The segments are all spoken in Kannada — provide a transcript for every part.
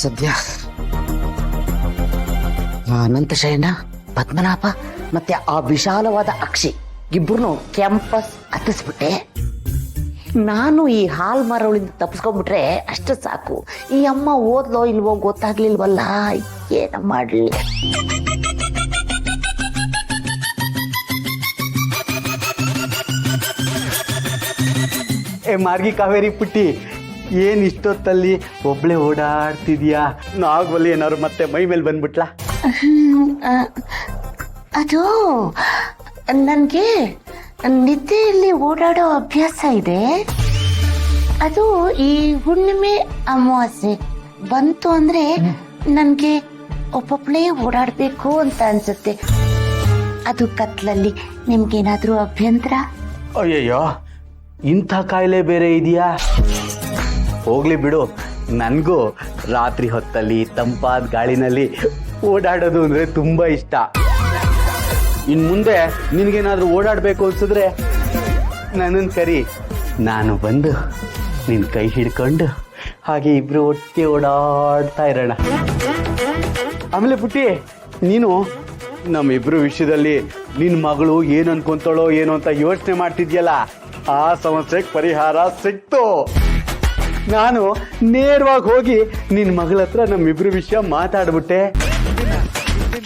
ಸದ್ಯ ಅನಂತಶಯನ, ಪದ್ಮನಾಭ ಮತ್ತೆ ಆ ವಿಶಾಲವಾದ ಅಕ್ಷಿ ಇಬ್ಬರನ್ನು ಕ್ಯಾಂಪಸ್ ಹತ್ತಿಸ್ಬಿಟ್ಟೆ. ನಾನು ಈ ಹಾಲ್ ಮರಳಿಂದ ತಪ್ಪಿಸ್ಕೊಂಡ್ಬಿಟ್ರೆ ಅಷ್ಟು ಸಾಕು. ಈ ಅಮ್ಮ ಓದ್ಲೋ ಇಲ್ವೋ ಗೊತ್ತಾಗ್ಲಿಲ್ವಲ್ಲ, ಏನ ಮಾಡ್ಲಿ? ಮಾರ್ಗಿ ಕಾವೇರಿ ಪುಟ್ಟಿ, ಏನ್ ಇಷ್ಟೊತ್ತಲ್ಲಿ ಒಬ್ಳೆ ಓಡಾಡ್ತಿದ್ಯಾ? ನಾಗವಲ್ಲಿ ಏನಾದ್ರು ಮತ್ತೆ ಮೈ ಮೇಲೆ ಬಂದ್ಬಿಟ್ಲಾ? ಅದು ನನಗೆ ನಿದ್ದೆಯಲ್ಲಿ ಓಡಾಡೋ ಅಭ್ಯಾಸ ಇದೆ. ಅದು ಈ ಹುಣ್ಣಿಮೆ ಅಮಾವಾಸ್ಯೆ ಬಂತು ಅಂದ್ರೆ ನನ್ಗೆ ಒಬ್ಬೊಬ್ಳೇ ಓಡಾಡ್ಬೇಕು ಅಂತ ಅನ್ಸುತ್ತೆ. ಅದು ಕತ್ಲಲ್ಲಿ ನಿಮ್ಗೇನಾದ್ರೂ ಅಭ್ಯಂತರ? ಅಯ್ಯಯ್ಯೋ, ಇಂಥ ಕಾಯಿಲೆ ಬೇರೆ ಇದೆಯಾ? ಹೋಗ್ಲಿ ಬಿಡು, ನನಗೂ ರಾತ್ರಿ ಹೊತ್ತಲ್ಲಿ ತಂಪಾದ ಗಾಳಿನಲ್ಲಿ ಓಡಾಡೋದು ಅಂದ್ರೆ ತುಂಬಾ ಇಷ್ಟ. ಇನ್ ಮುಂದೆ ನಿನ್ಗೇನಾದ್ರೂ ಓಡಾಡ್ಬೇಕು ಅನ್ಸಿದ್ರೆ ನನ್ನನ್ನು ಕರಿ, ನಾನು ಬಂದು ನಿನ್ ಕೈ ಹಿಡ್ಕೊಂಡು ಹಾಗೆ ಇಬ್ರು ಒಟ್ಟಿಗೆ ಓಡಾಡ್ತಾ ಇರೋಣ. ಆಮೇಲೆ ಪುಟ್ಟಿ, ನೀನು ನಮ್ಮಿಬ್ರು ವಿಷಯದಲ್ಲಿ ನಿನ್ ಮಗಳು ಏನ್ ಅನ್ಕೊಂತಾಳೋ ಏನೋ ಅಂತ ಯೋಚನೆ ಮಾಡ್ತಿದ್ಯಲ್ಲ, ಆ ಸಮಸ್ಯೆಗೆ ಪರಿಹಾರ ಸಿಕ್ತು. ನಾನು ನೇರವಾಗಿ ಹೋಗಿ ನಿನ್ ಮಗಳ ಹತ್ರ ನಮ್ಮಿಬ್ರು ವಿಷಯ ಮಾತಾಡ್ಬಿಟ್ಟೆ.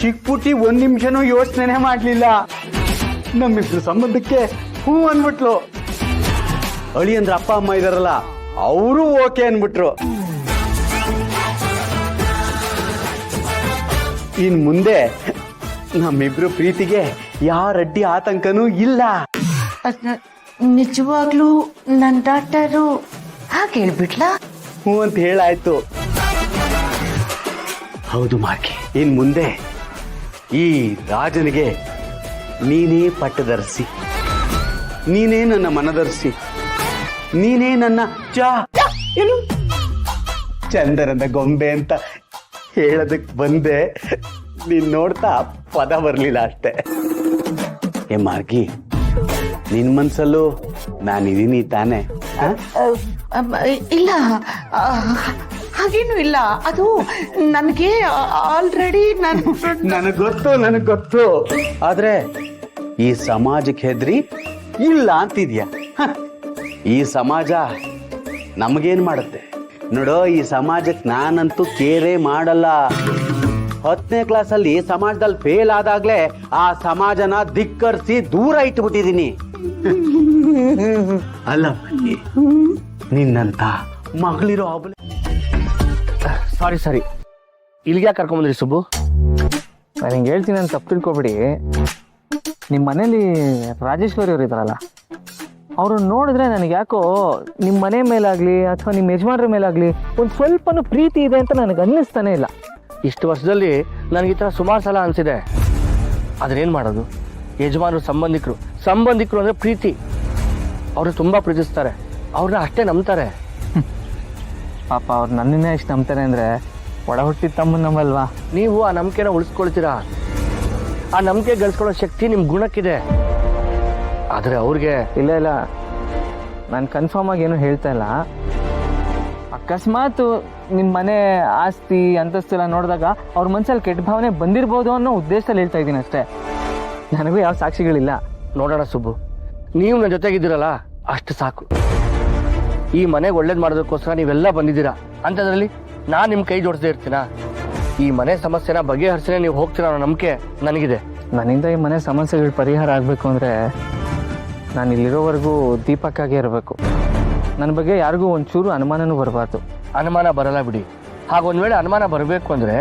ಚಿಕ್ಕ ಪುಟ್ಟಿ ಒಂದ್ ನಿಮಿಷನೂ ಯೋಚನೆ ಮಾಡ್ಲಿಲ್ಲ, ನಮ್ಮಿಬ್ರು ಸಂಬಂಧಕ್ಕೆ ಹೂ ಅನ್ಬಿಟ್ಲು. ಅಳಿ ಅಂದ್ರೆ ಅಪ್ಪ ಅಮ್ಮ ಇದಾರಲ್ಲ, ಅವರು ಓಕೆ ಅನ್ಬಿಟ್ರು. ಇನ್ ಮುಂದೆ ನಮ್ಮಿಬ್ರು ಪ್ರೀತಿಗೆ ಯಾರ ಅಡ್ಡಿ ಆತಂಕನೂ ಇಲ್ಲ. ನಿಜವಾಗ್ಲೂ ನನ್ನ ಡಾಕ್ಟರು ಹಾಗೆ ಹೇಳ್ಬಿಟ್ಲಾ? ಹೂ ಅಂತ ಹೇಳಾಯ್ತು. ಹೌದು ಮಾರ್ಕೆ, ಇನ್ ಮುಂದೆ ಈ ರಾಜನಿಗೆ ನೀನೇ ಪಟ್ಟದರ್ಸಿ, ನೀನೇ ನನ್ನ ಮನದರ್ಸಿ, ನೀನೇ ನನ್ನ ಏನು ಚಂದನದ ಗೊಂಬೆ ಅಂತ ಹೇಳೋದಕ್ ಬಂದೆ. ನೀನ್ ನೋಡ್ತಾ ಪದ ಬರ್ಲಿಲ್ಲ ಅಷ್ಟೆ. ಏ ಮಾರ್ಗಿ, ನಿನ್ ಮನ್ಸಲ್ಲೂ ನಾನಿದೀನಿ ತಾನೆ? ಇಲ್ಲ, ಹಾಗೇನು ಇಲ್ಲ. ಅದು ನನಗೆ ಆಲ್ರೆಡಿ ನನಗ್ ಗೊತ್ತು. ಆದ್ರೆ ಈ ಸಮಾಜಕ್ಕೆ ಹೆದ್ರಿ ಇಲ್ಲ ಅಂತಿದ್ಯಾ? ಈ ಸಮಾಜ ನಮಗೇನ್ ಮಾಡುತ್ತೆ ನೋಡೋ, ಈ ಸಮಾಜಕ್ಕೆ ನಾನಂತೂ ಕೇರೇ ಮಾಡಲ್ಲ. 10ನೇ ಕ್ಲಾಸಲ್ಲಿ ಸಮಾಜದಲ್ಲಿ ಫೇಲ್ ಆದಾಗ್ಲೇ ಆ ಸಮಾಜನ ಧಿಕ್ಕರಿಸಿ ದೂರ ಇಟ್ಬಿಟ್ಟಿದೀನಿ. ಅಲ್ಲ ನಿನ್ನಂತ ಮಗಳಿರೋ ಆಬಲೆ. ಸಾರಿ ಇಲ್ಲಿಗೆ ಯಾಕೆ ಕರ್ಕೊಂಬಂದ್ರಿ ಸುಬ್ಬು? ನಾನು ಹಿಂಗೆ ಹೇಳ್ತೀನಿ ಅಂತ ತಪ್ಪು ತಿಳ್ಕೊಬಿಡಿ. ನಿಮ್ಮ ಮನೇಲಿ ರಾಜೇಶ್ವರಿ ಅವರು ಇದ್ದಾರಲ್ಲ, ಅವರು ನೋಡಿದ್ರೆ ನನಗೆ ಯಾಕೋ ನಿಮ್ಮ ಮನೆ ಮೇಲಾಗಲಿ ಅಥವಾ ನಿಮ್ಮ ಯಜಮಾನ್ರ ಮೇಲಾಗಲಿ ಒಂದು ಸ್ವಲ್ಪನೂ ಪ್ರೀತಿ ಇದೆ ಅಂತ ನನಗೆ ಅನ್ನಿಸ್ತಾನೆ ಇಲ್ಲ. ಇಷ್ಟು ವರ್ಷದಲ್ಲಿ ನನಗೆ ಈ ಥರ ಸುಮಾರು ಸಲ ಅನಿಸಿದೆ. ಅದನ್ನೇನು ಮಾಡೋದು? ಯಜಮಾನರು ಸಂಬಂಧಿಕರು ಅಂದರೆ ಪ್ರೀತಿ. ಅವರು ತುಂಬ ಪ್ರೀತಿಸ್ತಾರೆ, ಅವ್ರನ್ನ ಅಷ್ಟೇ ನಂಬ್ತಾರೆ. ಪಾಪ ಅವ್ರು ನನ್ನನ್ನೇ ಇಷ್ಟು ನಂಬ್ತಾರೆ ಅಂದರೆ ಒಡ ಹುಟ್ಟಿದ ತಮ್ಮನ ನಂಬಲ್ವಾ? ನೀವು ಆ ನಂಬಿಕೆನ ಉಳಿಸ್ಕೊಳ್ತೀರಾ. ಆ ನಂಬಿಕೆ ಗಳಿಸ್ಕೊಳ್ಳೋ ಶಕ್ತಿ ನಿಮ್ಮ ಗುಣಕ್ಕಿದೆ. ಆದರೆ ಅವ್ರಿಗೆ ಇಲ್ಲ, ನಾನು ಕನ್ಫರ್ಮ್ ಆಗಿ ಏನೂ ಹೇಳ್ತಾ ಇಲ್ಲ. ಅಕಸ್ಮಾತ್ ನಿಮ್ಮ ಮನೆ ಆಸ್ತಿ ಅಂತಸ್ತು ಎಲ್ಲ ನೋಡಿದಾಗ ಅವ್ರ ಮನಸ್ಸಲ್ಲಿ ಕೆಟ್ಟ ಭಾವನೆ ಬಂದಿರ್ಬೋದು ಅನ್ನೋ ಉದ್ದೇಶದಲ್ಲಿ ಹೇಳ್ತಾ ಇದ್ದೀನಿ ಅಷ್ಟೇ. ನನಗೂ ಯಾವ ಸಾಕ್ಷಿಗಳಿಲ್ಲ. ನೋಡೋಣ ಸುಬ್ಬು, ನೀವು ನನ್ನ ಜೊತೆಗಿದ್ದೀರಲ್ಲ ಅಷ್ಟು ಸಾಕು. ಈ ಮನೆಗೆ ಒಳ್ಳೇದು ಮಾಡೋದಕ್ಕೋಸ್ಕರ ನೀವೆಲ್ಲ ಬಂದಿದ್ದೀರಾ ಅಂಥದ್ರಲ್ಲಿ ನಾನು ನಿಮ್ಮ ಕೈ ಜೋಡಿಸದೇ ಇರ್ತೀನಾ? ಈ ಮನೆ ಸಮಸ್ಯೆನ ಬಗೆಹರಿಸಲೇ ನೀವು ಹೋಗ್ತೀರಾ ಅನ್ನೋ ನಂಬಿಕೆ ನನಗಿದೆ. ನನ್ನಿಂದ ಈ ಮನೆ ಸಮಸ್ಯೆಗಳು ಪರಿಹಾರ ಆಗಬೇಕು ಅಂದರೆ ನಾನು ಇಲ್ಲಿರೋವರೆಗೂ ದೀಪಕ್ಕಾಗೇ ಇರಬೇಕು. ನನ್ನ ಬಗ್ಗೆ ಯಾರಿಗೂ ಒಂಚೂರು ಅನುಮಾನನೂ ಬರಬಾರ್ದು. ಅನುಮಾನ ಬರಲ್ಲ ಬಿಡಿ. ಹಾಗೊಂದು ವೇಳೆ ಅನುಮಾನ ಬರಬೇಕು ಅಂದರೆ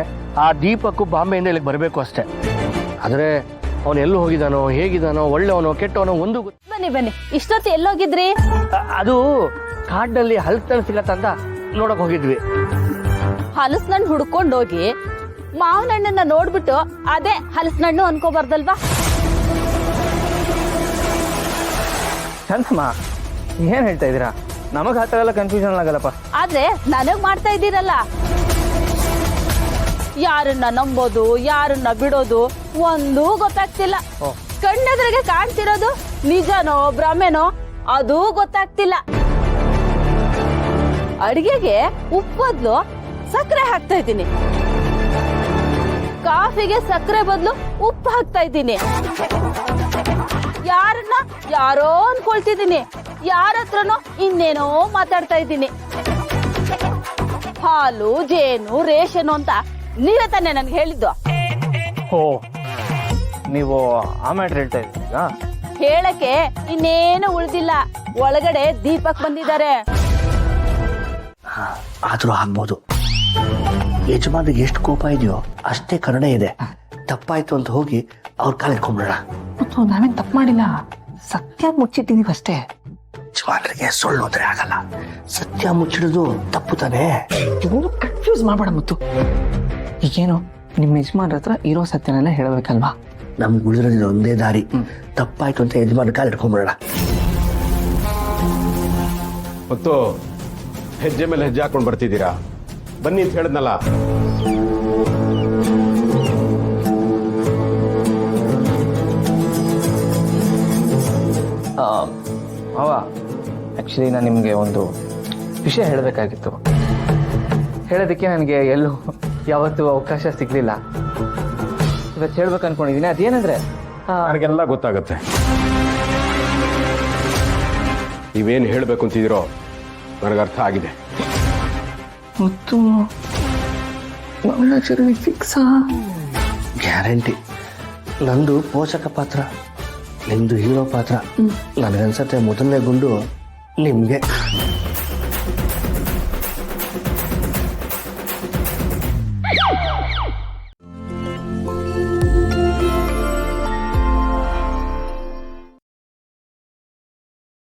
ಆ ದೀಪಕ್ಕೂ ಬಾಂಬೆಯಿಂದ ಇಲ್ಲಿಗೆ ಬರಬೇಕು ಅಷ್ಟೇ. ಆದರೆ ಅವನು ಎಲ್ಲೂ ಹೋಗಿದ್ದಾನೋ, ಹೇಗಿದ್ದಾನೋ, ಒಳ್ಳೆಯವನೋ ಕೆಟ್ಟವನೋ ಒಂದು ಬನ್ನಿ ಇಷ್ಟೊತ್ತು ಎಲ್ಲೋಗಿದ್ರಿ? ಅದು ಕಾಡಿನಲ್ಲಿ ಹಲಸಿನಣ್ಣು ಸಿಗತ್ತಂತ ನೋಡಕ್ ಹೋಗಿದ್ವಿ. ಹಲಸಿನಣ್ಣು ಹುಡ್ಕೊಂಡೋಗಿ ಮಾವಿನಣ್ಣನ್ನ ನೋಡ್ಬಿಟ್ಟು ಅದೇ ಹಲಸಿನಣ್ಣು ಅನ್ಕೋಬಾರ್ದಲ್ವಾ? ಚಂದಮ್ಮ, ಏನ್ ಹೇಳ್ತಾ ಇದ್ದೀರಾ? ನಮಗ್ ಆ ಥರ ಎಲ್ಲ ಕನ್ಫ್ಯೂಷನ್ ಆಗಲ್ಲಪ್ಪ. ಆದ್ರೆ ನನಗ್ ಮಾಡ್ತಾ ಇದ್ದೀರಲ್ಲ, ಯಾರನ್ನ ನಂಬೋದು ಯಾರನ್ನ ಬಿಡೋದು ಒಂದೂ ಗೊತ್ತಾಗ್ತಿಲ್ಲ. ಕಣ್ಣೆದ್ರಿಗೆ ಕಾಣ್ತಿರೋದು ನಿಜನೋ ಭ್ರಮೆನೋ ಅದೂ ಗೊತ್ತಾಗ್ತಿಲ್ಲ. ಅಡಿಗೆಗೆ ಉಪ್ಪು ಬದ್ಲು ಸಕ್ಕರೆ ಹಾಕ್ತಾ ಇದ್ದೀನಿ, ಕಾಫಿಗೆ ಸಕ್ಕರೆ ಬದಲು ಉಪ್ಪು ಹಾಕ್ತಾ ಇದ್ದೀನಿ, ಯಾರನ್ನ ಯಾರೋ ಅನ್ಕೊಳ್ತಿದ್ದೀನಿ, ಯಾರ ಹತ್ರನೋ ಇನ್ನೇನೋ ಮಾತಾಡ್ತಾ ಇದ್ದೀನಿ. ಹಾಲು ಜೇನು ರೇಷನು ಅಂತ ನೀವೇ ತಾನೆ ನನ್ಗೆ ಹೇಳಿದ್ದು. ಓ ನೀವು ಆ ಮ್ಯಾಟ್ರ್ ಹೇಳ್ತಾ ಇದ್ದೀರಿ ಈಗ? ಹೇಳಕ್ಕೆ ಇನ್ನೇನು ಉಳ್ದಿಲ್ಲ, ಒಳಗಡೆ ದೀಪಕ್ ಬಂದಿದ್ದಾರೆ. ಆದ್ರೂ ಆಗ್ಬೋದು. ಯಜಮಾನಿಗೆ ಎಷ್ಟು ಕೋಪ ಇದೆಯೋ ಅಷ್ಟೇ ಕರುಣೆ ಇದೆ. ತಪ್ಪಾಯ್ತು ಅಂತ ಹೋಗಿ ಅವ್ರ ಕಾಲು ಇಟ್ಕೊಂಡ್ಬಿಡೋಣ. ಮತ್ತು ನಾವೇನ್ ತಪ್ಪು ಮಾಡಿಲ್ಲ, ಸತ್ಯ ಮುಚ್ಚಿಟ್ಟಿದೀವಿ ಅಷ್ಟೇ. ಯಜಮಾನರಿಗೆ ಸುಳ್ಳು ಹೋದ್ರೆ ಆಗಲ್ಲ, ಸತ್ಯ ಮುಚ್ಚಿಡೋದು ತಪ್ಪು ತಾನೇ. ಇವನು ಕನ್ಫ್ಯೂಸ್ ಮಾಡ್ಬೇಡ ಮುತ್ತು. ಈಗೇನು ನಿಮ್ಮ ಯಜಮಾನ್ರ ಹತ್ರ ಇರೋ ಸತ್ಯನೆಲ್ಲ ಹೇಳಬೇಕಲ್ವಾ? ನಮ್ಗೆ ಉಳಿದಿರೋದು ಒಂದೇ ದಾರಿ. ತಪ್ಪಾಯ್ತು ಅಂತ ಯಜಮಾನ ಕಾಲು ಇಟ್ಕೊಂಡ್ಬಿಡೋಣ. ಮತ್ತು ಹೆಜ್ಜೆ ಮೇಲೆ ಹೆಜ್ಜೆ ಹಾಕೊಂಡು ಬರ್ತಿದ್ದೀರಾ, ಬನ್ನಿ ಅಂತ ಹೇಳಿದ್ನಲ್ಲ. ಅವ ಆ್ಯಕ್ಚುಲಿ ನಾನು ನಿಮಗೆ ಒಂದು ವಿಷಯ ಹೇಳಬೇಕಾಗಿತ್ತು. ಹೇಳೋದಕ್ಕೆ ನನಗೆ ಎಲ್ಲೂ ಯಾವತ್ತೂ ಅವಕಾಶ ಸಿಗಲಿಲ್ಲ. ಇವತ್ತು ಹೇಳ್ಬೇಕು ಅನ್ಕೊಂಡಿದ್ದೀನಿ. ಅದೇನಂದ್ರೆ ನನಗೆಲ್ಲ ಗೊತ್ತಾಗತ್ತೆ. ನೀವೇನು ಹೇಳಬೇಕು ಅಂತಿದ್ದೀರೋ ನನಗೆ ಅರ್ಥ ಆಗಿದೆ. ಮತ್ತು ಮಂಗಳಾಚರಣೆ ಫಿಕ್ಸಾ? ಗ್ಯಾರಂಟಿ. ನಂದು ಪೋಷಕ ಪಾತ್ರ, ನಿಮ್ದು ಹೀರೋ ಪಾತ್ರ. ನನಗನ್ಸತ್ತೆ ಮೊದಲನೇ ಗುಂಡು ನಿಮ್ಗೆ.